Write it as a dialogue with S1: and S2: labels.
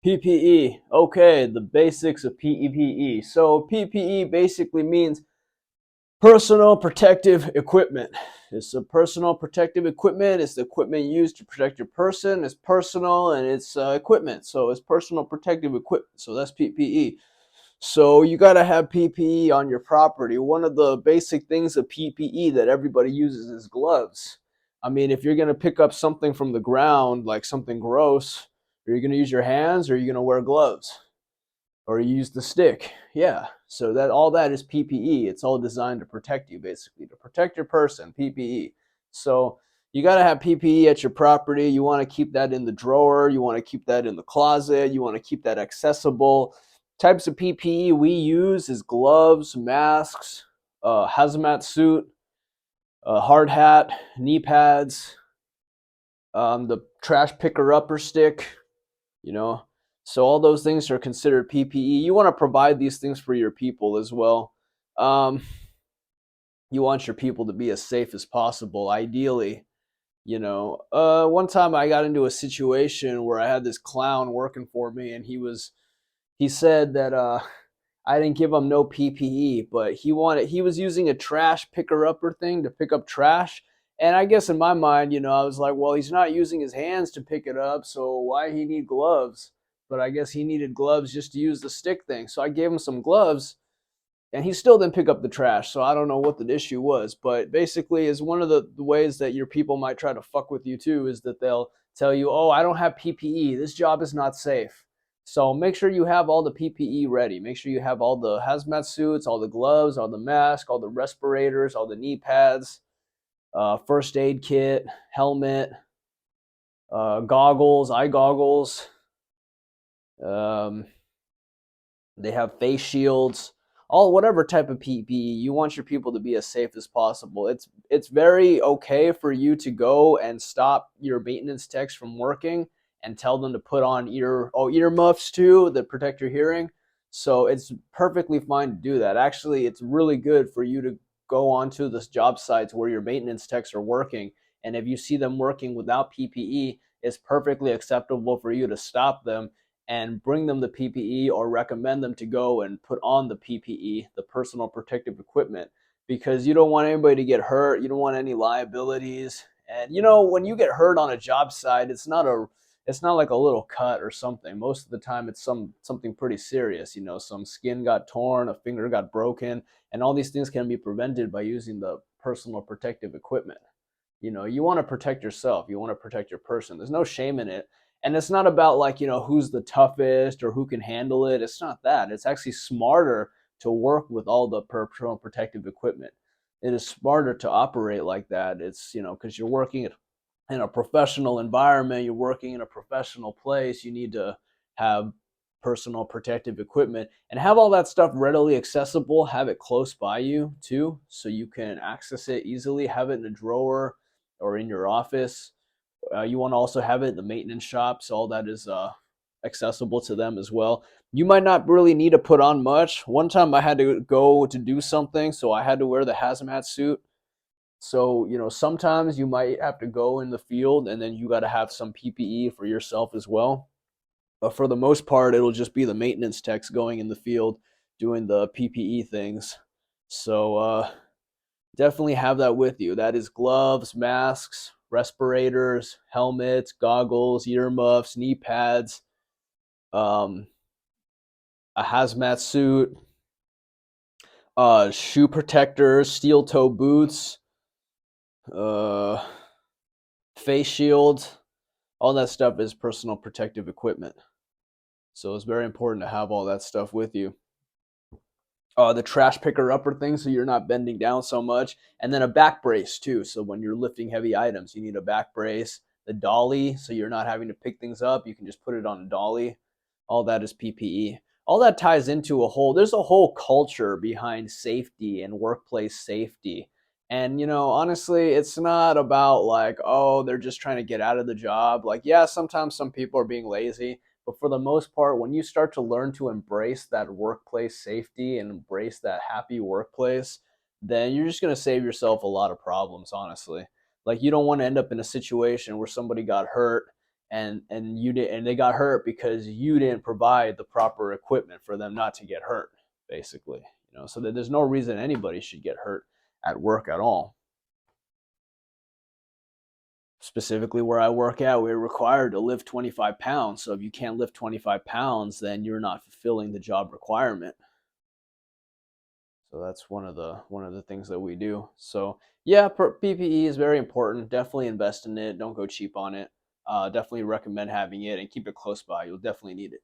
S1: PPE. Okay, the basics of PPE. So PPE basically means personal protective equipment. It's a personal protective equipment. It's the equipment used to protect your person. It's personal and it's equipment. So it's personal protective equipment. So that's PPE. So you got to have PPE on your property. One of the basic things of PPE that everybody uses is gloves. I mean, if you're going to pick up something from the ground, like something gross, are you going to use your hands or are you going to wear gloves? Or you use the stick? Yeah. So that all that is PPE. It's all designed to protect you, basically, to protect your person, PPE. So you got to have PPE at your property. You want to keep that in the drawer. You want to keep that in the closet. You want to keep that accessible. Types of PPE we use is gloves, masks, hazmat suit, hard hat, knee pads, the trash picker upper stick, you know. So all those things are considered PPE. You want to provide these things for your people as well. Um, you want your people to be as safe as possible, ideally. One time I got into a situation where I had this clown working for me, and he said that I didn't give him no PPE, but he was using a trash picker upper thing to pick up trash. And I guess in my mind, I was like, well, he's not using his hands to pick it up, so why he need gloves? But I guess he needed gloves just to use the stick thing. So I gave him some gloves, and he still didn't pick up the trash. So I don't know what the issue was, but basically, is one of the ways that your people might try to fuck with you too is that they'll tell you, "Oh, I don't have PPE. This job is not safe." So make sure you have all the PPE ready. Make sure you have all the hazmat suits, all the gloves, all the masks, all the respirators, all the knee pads, first aid kit, helmet, goggles, eye goggles. Um, They have face shields, all whatever type of PPE. You want your people to be as safe as possible. It's very okay for you to go and stop your maintenance techs from working and tell them to put on earmuffs too that protect your hearing. So it's perfectly fine to do that. Actually, it's really good for you to go onto the job sites where your maintenance techs are working, and if you see them working without PPE, it's perfectly acceptable for you to stop them and bring them the PPE or recommend them to go and put on the PPE, the personal protective equipment, because you don't want anybody to get hurt. You don't want any liabilities. And when you get hurt on a job site, it's not like a little cut or something. Most of the time it's something pretty serious. Some skin got torn, a finger got broken, and all these things can be prevented by using the personal protective equipment. You want to protect yourself. You want to protect your person. There's no shame in it. And it's not about like, who's the toughest or who can handle it. It's not that. It's actually smarter to work with all the personal protective equipment. It is smarter to operate like that. It's, because you're working in a professional environment, you're working in a professional place, you need to have personal protective equipment and have all that stuff readily accessible, have it close by you too, so you can access it easily, have it in a drawer or in your office. You want to also have it in the maintenance shop, so all that is accessible to them as well. You might not really need to put on much. One time I had to go to do something, so I had to wear the hazmat suit. So, sometimes you might have to go in the field and then you got to have some PPE for yourself as well. But for the most part, it'll just be the maintenance techs going in the field doing the PPE things. So, definitely have that with you. That is gloves, masks, respirators, helmets, goggles, earmuffs, knee pads, um, a hazmat suit, shoe protectors, steel toe boots, uh, face shields. All that stuff is personal protective equipment. So it's very important to have all that stuff with you. The trash picker upper thing, so you're not bending down so much, and then a back brace too. So when you're lifting heavy items, you need a back brace. The dolly, so you're not having to pick things up, you can just put it on a dolly. All that is PPE. All that ties into there's a whole culture behind safety and workplace safety. And honestly, it's not about like, oh, they're just trying to get out of the job. Like, yeah, sometimes some people are being lazy, but for the most part, when you start to learn to embrace that workplace safety and embrace that happy workplace, then you're just going to save yourself a lot of problems, honestly. Like, you don't want to end up in a situation where somebody got hurt and you did, and they got hurt because you didn't provide the proper equipment for them not to get hurt, basically. So that there's no reason anybody should get hurt at work at all. Specifically where I work at, we're required to lift 25 pounds. So if you can't lift 25 pounds, then you're not fulfilling the job requirement. So that's one of the things that we do. So yeah, PPE is very important. Definitely invest in it. Don't go cheap on it. Definitely recommend having it and keep it close by. You'll definitely need it.